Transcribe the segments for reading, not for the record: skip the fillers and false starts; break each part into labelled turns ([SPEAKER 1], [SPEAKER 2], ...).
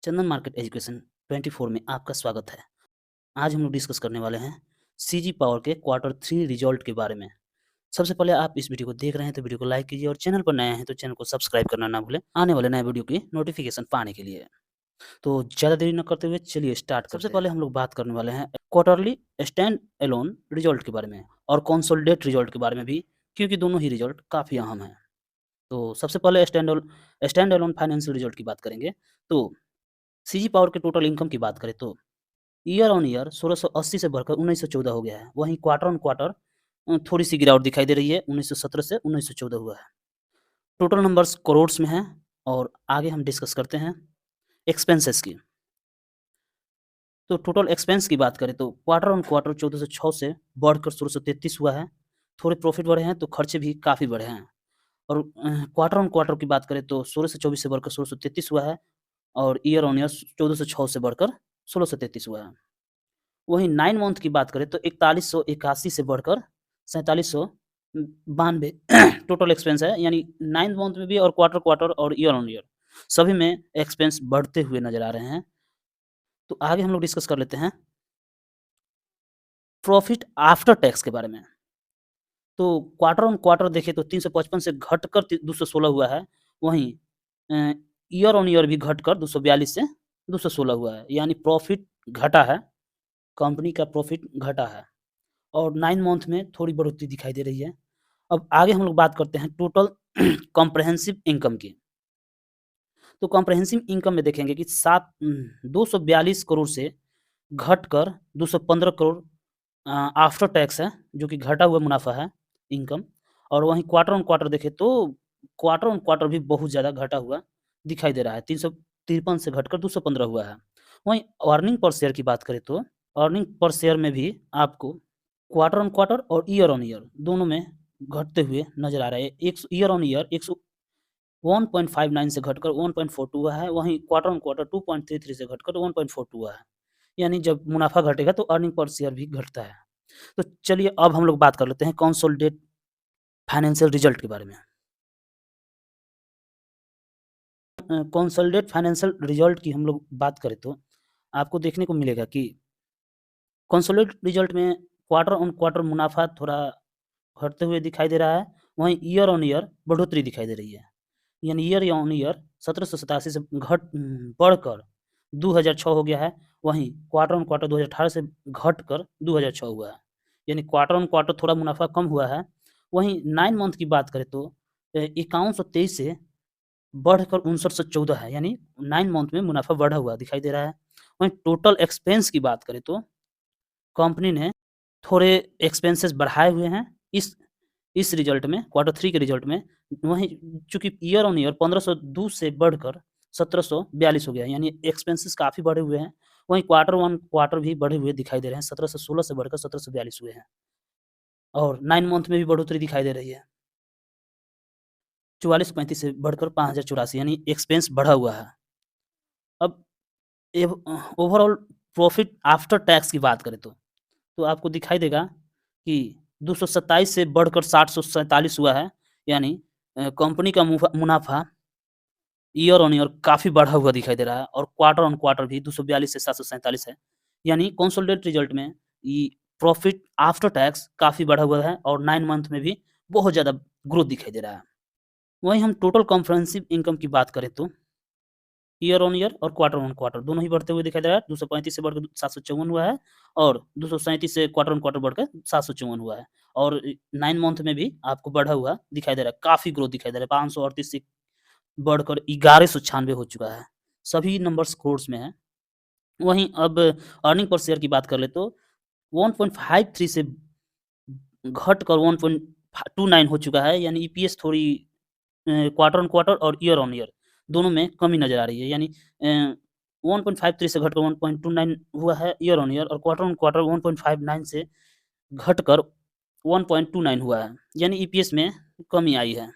[SPEAKER 1] चंदन market education 24 में आपका स्वागत है। आज हम लोग डिस्कस करने वाले हैं सीजी पावर के क्वार्टर 3 रिजल्ट के बारे में। सबसे पहले आप इस वीडियो को देख रहे हैं तो वीडियो को लाइक कीजिए और चैनल पर नए हैं तो चैनल को सब्सक्राइब करना ना भूलें आने वाले नए वीडियो की नोटिफिकेशन पाने के लिए। तो ज़्यादा देरी न करते हुए चलिए स्टार्ट करते हैं। सबसे पहले हम लोग बात करने वाले हैं क्वार्टरली स्टैंड अलोन रिजल्ट के बारे में और कंसोलिडेट रिजल्ट के बारे में भी, क्योंकि दोनों ही रिजल्ट काफ़ी अहम हैं। तो सबसे पहले स्टैंड अलोन फाइनेंशियल रिजल्ट की बात करेंगे। तो सीजी पावर के टोटल इनकम की बात करें तो ईयर ऑन ईयर 1680 से बढ़कर 1914 हो गया है। वहीं क्वार्टर ऑन क्वार्टर थोड़ी-सी गिरावट दिखाई दे रही है, 1917 से 1914 हुआ है। टोटल नंबर्स करोड़्स में हैं और आगे हम डिस्कस करते हैं एक्सपेंसेस की। तो टोटल एक्सपेंस की बात करें तो क्वार्टर ऑन क्वार्टर 1406 से बढ़कर 1633 हुआ है। थोड़े प्रॉफिट बढ़े हैं तो खर्चे भी काफ़ी बढ़े हैं। और क्वार्टर ऑन क्वार्टर की बात करें तो 16 से 24 से बढ़कर 1633 हुआ है और ईयर ऑन ईयर 1406 से बढ़कर 1633 हुआ है। वहीं 9 मंथ की बात करें तो 4181 से बढ़कर 4792 टोटल एक्सपेंस है, यानी 9th मंथ में भी और क्वार्टर और ईयर ऑन ईयर सभी में एक्सपेंस बढ़ते हुए नज़र आ रहे हैं। तो आगे हम लोग डिस्कस कर लेते हैं प्रॉफिट आफ्टर टैक्स के बारे में। तो क्वार्टर ऑन क्वार्टर देखें तो 355 से घटकर 216 हुआ है। वहीं ईयर ऑन ईयर भी घटकर 242 से 216 हुआ है, यानी प्रॉफिट घटा है, कंपनी का प्रॉफिट घटा है और 9 मंथ में थोड़ी बढ़ोतरी दिखाई दे रही है। अब आगे हम लोग बात करते हैं टोटल कॉम्प्रिहेंसिव इनकम की। तो कॉम्प्रिहेंसिव इनकम में देखेंगे कि 242 करोड़ से घटकर 215 करोड़ आफ्टर टैक्स है, जो कि घटा हुआ मुनाफा है इनकम। और वहीं क्वार्टर ऑन क्वार्टर देखें तो क्वार्टर ऑन क्वार्टर भी बहुत ज़्यादा घटा हुआ दिखाई दे रहा है, 353 से घटकर 215 हुआ है। वहीं अर्निंग पर शेयर की बात करें तो अर्निंग पर शेयर में भी आपको क्वार्टर ऑन क्वार्टर और ईयर ऑन ईयर दोनों में घटते हुए नज़र आ रहा है। एक ईयर ऑन ईयर 101.59 से घटकर 1.42 हुआ है, वहीं क्वार्टर ऑन क्वार्टर 2.33 से घटकर 1.42 हुआ है। यानी जब मुनाफा घटेगा तो अर्निंग पर शेयर भी घटता है। तो चलिए अब हम लोग बात कर लेते हैं कंसोलिडेट फाइनेंशियल रिजल्ट के बारे में। कंसोलिडेट फाइनेंशियल रिजल्ट की हम लोग बात करें तो आपको देखने को मिलेगा कि कंसोलिडेट रिजल्ट में क्वार्टर ऑन क्वार्टर मुनाफा थोड़ा घटते हुए दिखाई दे रहा है, वहीं ईयर ऑन ईयर बढ़ोतरी दिखाई दे रही है। यानी ईयर ऑन ईयर 1787 से बढ़कर 2006 हो गया है, वहीं क्वार्टर ऑन क्वार्टर 2018 से घटकर 2006 हुआ है। यानी क्वार्टर ऑन क्वार्टर थोड़ा मुनाफा कम हुआ है। वहीं 9 मंथ की बात करें तो 5123 से बढ़कर 5914 है, यानी 9 मंथ में मुनाफा बढ़ा हुआ दिखाई दे रहा है। वहीं टोटल एक्सपेंस की बात करें तो कंपनी ने थोड़े एक्सपेंसेस बढ़ाए हुए हैं इस रिजल्ट में, क्वार्टर 3 के रिजल्ट में। वहीं चूँकि ईयर ऑन ईयर 1502 से बढ़कर 1742 हो गया है, यानी एक्सपेंसेस काफ़ी बढ़े हुए हैं। वहीं क्वार्टर 1 क्वार्टर भी बढ़े हुए दिखाई दे रहे हैं, 1716 से बढ़कर 1742 हुए हैं और 9 मंथ में भी बढ़ोतरी दिखाई दे रही है। 4435 से बढ़कर 5084, यानी एक्सपेंस बढ़ा हुआ है। अब ओवरऑल प्रॉफिट आफ्टर टैक्स की बात करें तो आपको दिखाई देगा कि 227 से बढ़कर 747 हुआ है, यानी कंपनी का मुनाफा ईयर ऑन ईयर काफ़ी बढ़ा हुआ दिखाई दे रहा है और क्वार्टर ऑन क्वार्टर भी 242 से 747 है। यानी कंसोलिडेटेड रिजल्ट में ये प्रॉफिट आफ्टर टैक्स काफ़ी बढ़ा हुआ है और 9 मंथ में भी बहुत ज़्यादा ग्रोथ दिखाई दे रहा है। वहीं हम टोटल कॉम्प्रिहेंसिव इनकम की बात करें तो ईयर ऑन ईयर और क्वार्टर ऑन क्वार्टर दोनों ही बढ़ते हुए दिखाई दे रहा है। 235 से बढ़कर 754 हुआ है और 237 से क्वार्टर ऑन क्वार्टर बढ़कर 754 हुआ है और 9 मंथ में भी आपको बढ़ा हुआ दिखाई दे रहा है। काफ़ी ग्रोथ दिखाई दे रहा है, 538 से बढ़कर 1196 हो चुका है। सभी नंबर्स क्रोर्स में हैं। वहीं अब अर्निंग पर शेयर की बात कर ले तो 1.53 से घटकर 1.29 हो चुका है, यानी ईपीएस थोड़ी क्वार्टर ऑन क्वार्टर और ईयर ऑन ईयर दोनों में कमी नज़र आ रही है। यानी 1.53 से घटकर 1.29 हुआ है ईयर ऑन ईयर और क्वार्टर ऑन क्वार्टर 1.59 से घटकर 1.29 हुआ है, यानी ईपीएस में कमी आई है।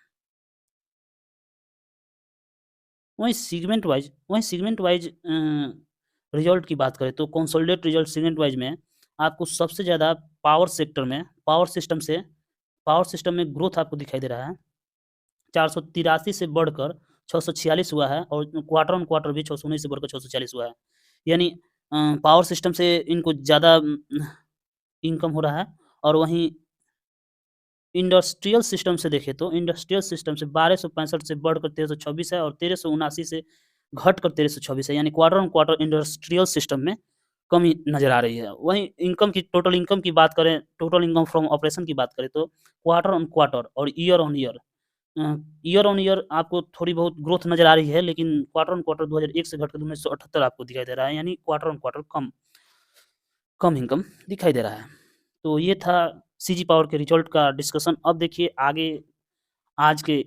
[SPEAKER 1] वहीं सेगमेंट वाइज़ रिज़ल्ट की बात करें तो कंसोलिडेट रिज़ल्ट सेगमेंट वाइज़ में आपको सबसे ज़्यादा पावर सिस्टम में ग्रोथ आपको दिखाई दे रहा है। 483 से बढ़कर 646 हुआ है और क्वार्टर ऑन क्वार्टर भी 619 से बढ़कर 646 हुआ है। यानी पावर सिस्टम से इनको ज़्यादा इनकम हो रहा है और वहीं इंडस्ट्रियल सिस्टम से देखें तो इंडस्ट्रियल सिस्टम से 1265 से बढ़कर 1326 है और 1379 से घटकर 1326 है, यानी quarter on quarter industrial system में कमी नज़र आ रही है। वहीं इनकम की टोटल इनकम की बात करें, टोटल इनकम फ्रॉम ऑपरेशन की बात करें तो क्वार्टर ऑन क्वार्टर और ईयर ऑन ईयर आपको थोड़ी बहुत ग्रोथ नज़र आ रही है, लेकिन क्वार्टर ऑन क्वार्टर 2001 से घटकर 1978 आपको दिखाई दे रहा है, यानी quarter on quarter come come income दिखाई दे रहा है। तो ये था सीजी पावर के रिज़ल्ट का डिस्कशन। अब देखिए आगे आज के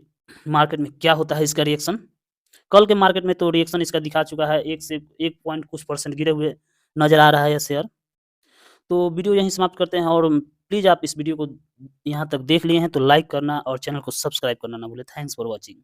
[SPEAKER 1] मार्केट में क्या होता है इसका रिएक्शन। कल के मार्केट में तो रिएक्शन इसका दिखा चुका है, 1 से 1 पॉइंट कुछ परसेंट गिरे हुए नज़र आ रहा है ये शेयर। तो वीडियो यहीं समाप्त करते हैं और प्लीज़ आप इस वीडियो को यहाँ तक देख लिए हैं तो लाइक करना और चैनल को सब्सक्राइब करना ना भूलें। Thanks for watching.